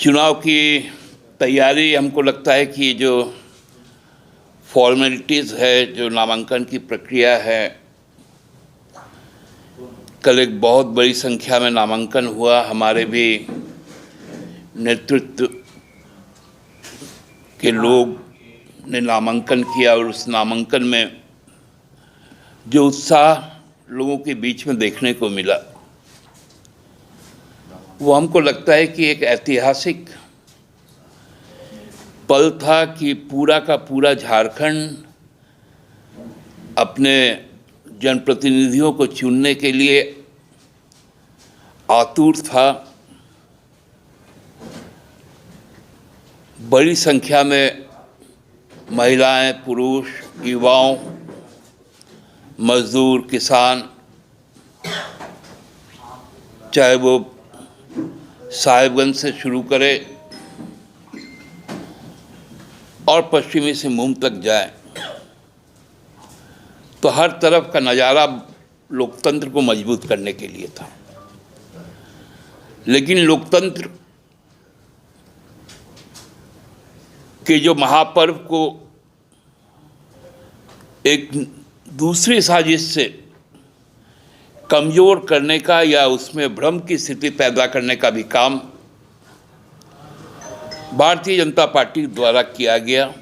चुनाव की तैयारी हमको लगता है कि जो फॉर्मेलिटीज़ है, जो नामांकन की प्रक्रिया है, कल एक बहुत बड़ी संख्या में नामांकन हुआ। हमारे भी नेतृत्व के लोग ने नामांकन किया और उस नामांकन में जो उत्साह लोगों के बीच में देखने को मिला वो हमको लगता है कि एक ऐतिहासिक पल था कि पूरा का पूरा झारखंड अपने जनप्रतिनिधियों को चुनने के लिए आतुर था। बड़ी संख्या में महिलाएं, पुरुष, युवाओं, मजदूर, किसान, चाहे वो साहिबगंज से शुरू करे और पश्चिमी सिंहभूम तक जाए, तो हर तरफ का नज़ारा लोकतंत्र को मजबूत करने के लिए था। लेकिन लोकतंत्र के जो महापर्व को एक दूसरी साजिश से कमज़ोर करने का या उसमें भ्रम की स्थिति पैदा करने का भी काम भारतीय जनता पार्टी द्वारा किया गया।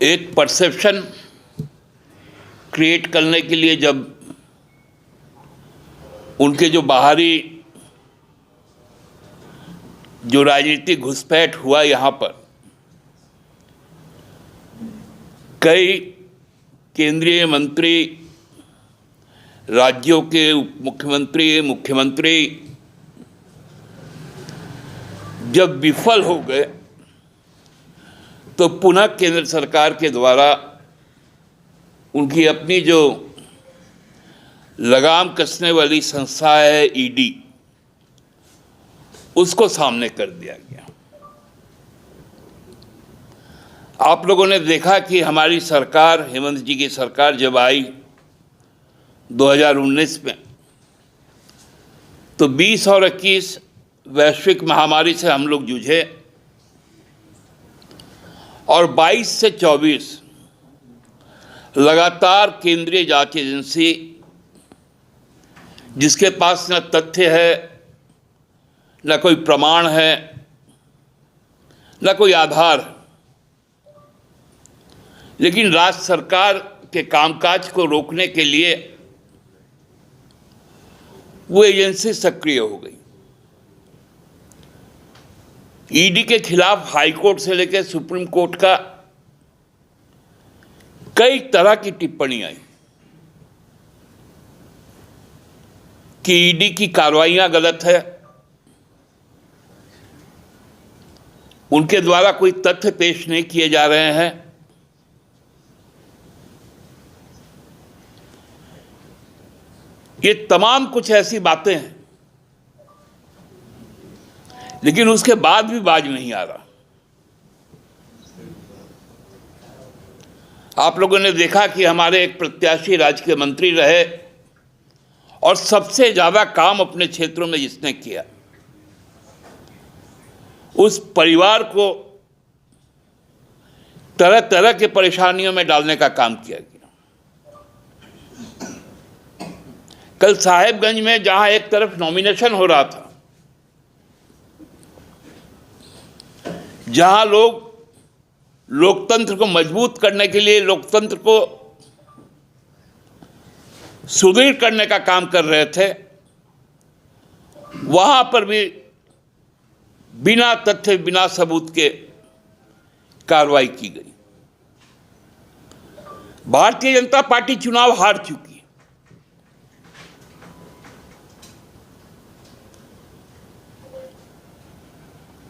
एक परसेप्शन क्रिएट करने के लिए जब उनके जो बाहरी जो राजनीतिक घुसपैठ हुआ यहाँ पर, कई केंद्रीय मंत्री, राज्यों के उप मुख्यमंत्री, मुख्यमंत्री जब विफल हो गए तो पुनः केंद्र सरकार के द्वारा उनकी अपनी जो लगाम कसने वाली संस्था है ईडी, उसको सामने कर दिया गया। आप लोगों ने देखा कि हमारी सरकार, हेमंत जी की सरकार जब आई 2019 में, तो 20 और 21 वैश्विक महामारी से हम लोग जूझे और 22 से 24 लगातार केंद्रीय जांच एजेंसी, जिसके पास न तथ्य है, न कोई प्रमाण है, न कोई आधार, लेकिन राज्य सरकार के कामकाज को रोकने के लिए वो एजेंसी सक्रिय हो गई। ईडी के खिलाफ हाई कोर्ट से लेकर सुप्रीम कोर्ट का कई तरह की टिप्पणी आई कि ईडी की कार्रवाइयां गलत है, उनके द्वारा कोई तथ्य पेश नहीं किए जा रहे हैं। ये तमाम कुछ ऐसी बातें हैं, लेकिन उसके बाद भी बाज नहीं आ रहा। आप लोगों ने देखा कि हमारे एक प्रत्याशी राज्य के मंत्री रहे और सबसे ज्यादा काम अपने क्षेत्रों में जिसने किया, उस परिवार को तरह तरह के परेशानियों में डालने का काम किया गया। कल साहिबगंज में जहां एक तरफ नॉमिनेशन हो रहा था, जहां लोग लोकतंत्र को मजबूत करने के लिए, लोकतंत्र को सुदृढ़ करने का काम कर रहे थे, वहां पर भी बिना तथ्य, बिना सबूत के कार्रवाई की गई। भारतीय जनता पार्टी चुनाव हार चुकी है।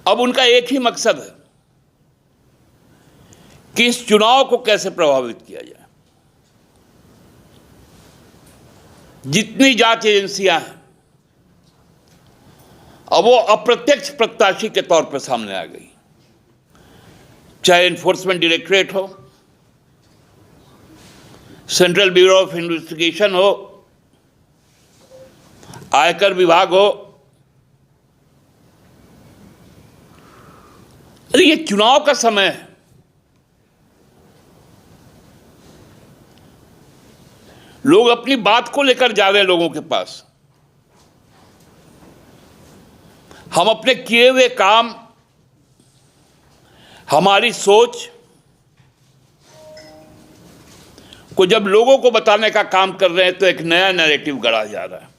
अब उनका एक ही मकसद है कि इस चुनाव को कैसे प्रभावित किया जाए। जितनी जांच एजेंसियां हैं, अब वो अप्रत्यक्ष प्रत्याशी के तौर पर सामने आ गई, चाहे एनफोर्समेंट डायरेक्टरेट हो, सेंट्रल ब्यूरो ऑफ इन्वेस्टिगेशन हो, आयकर विभाग हो, अरे ये चुनाव का समय है, लोग अपनी बात को लेकर जा रहे हैं लोगों के पास। हम अपने किए हुए काम, हमारी सोच को जब लोगों को बताने का काम कर रहे हैं तो एक नया नैरेटिव गढ़ा जा रहा है।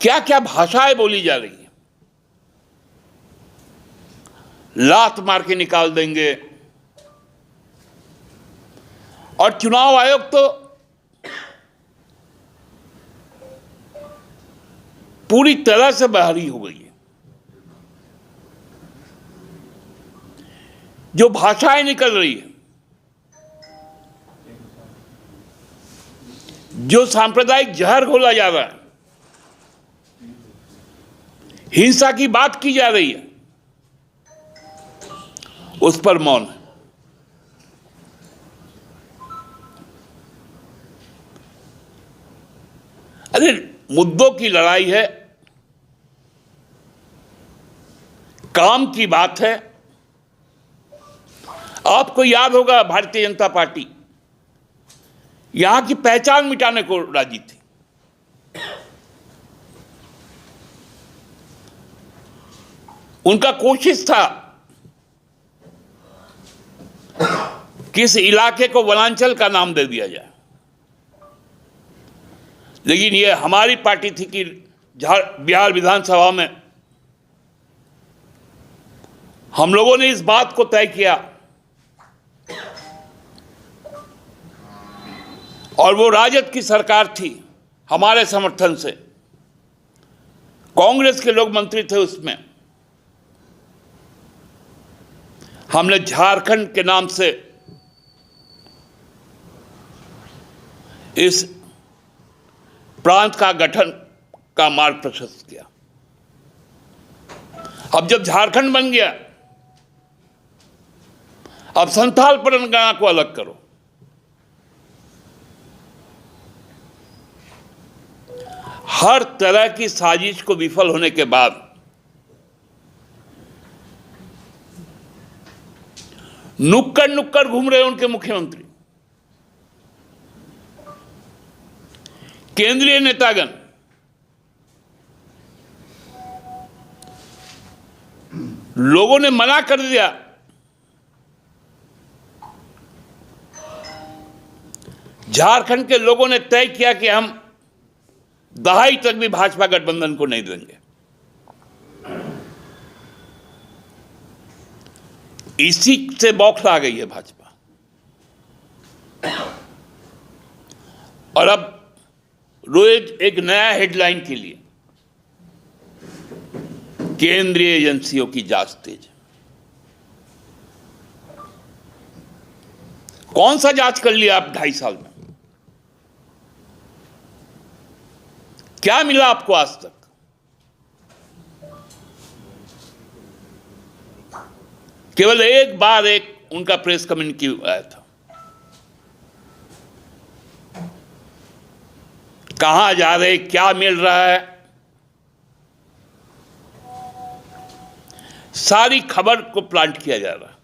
क्या क्या भाषाएं बोली जा रही है, लात मार के निकाल देंगे। और चुनाव आयोग तो पूरी तरह से बहाली हो गई है। जो भाषाएं निकल रही है, जो सांप्रदायिक जहर घोला जा रहा है, हिंसा की बात की जा रही है, उस पर मौन है। अरे मुद्दों की लड़ाई है, काम की बात है। आपको याद होगा भारतीय जनता पार्टी यहां की पहचान मिटाने को राजी थी। उनका कोशिश था कि इस इलाके को वनांचल का नाम दे दिया जाए, लेकिन यह हमारी पार्टी थी कि बिहार विधानसभा में हम लोगों ने इस बात को तय किया और वो राजद की सरकार थी, हमारे समर्थन से कांग्रेस के लोग मंत्री थे, उसमें हमने झारखंड के नाम से इस प्रांत का गठन का मार्ग प्रशस्त किया। अब जब झारखंड बन गया, अब संथाल परगना को अलग करो। हर तरह की साजिश को विफल होने के बाद नुक्कड़ नुक्कड़ घूम रहे उनके मुख्यमंत्री, केंद्रीय नेतागण। लोगों ने मना कर दिया, झारखंड के लोगों ने तय किया कि हम दहाई तक भी भाजपा गठबंधन को नहीं देंगे। इसी से बौखला गई है भाजपा। और अब रोज एक नया हेडलाइन के लिए केंद्रीय एजेंसियों की जांच तेज। कौन सा जांच कर लिया आप 2.5 साल में? क्या मिला आपको आज तक? केवल एक बार एक उनका प्रेस कम्युनिके आया था। कहां जा रहे, क्या मिल रहा है, सारी खबर को प्लांट किया जा रहा है।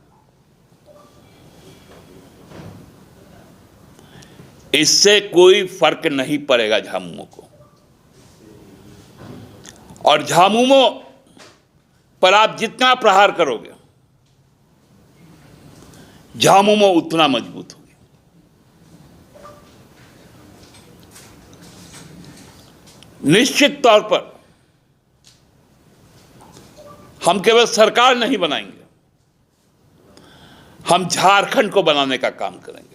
इससे कोई फर्क नहीं पड़ेगा झामुमो को। और झामुमो पर आप जितना प्रहार करोगे, झामुमो उतना मजबूत होगी। निश्चित तौर पर हम केवल सरकार नहीं बनाएंगे, हम झारखंड को बनाने का काम करेंगे।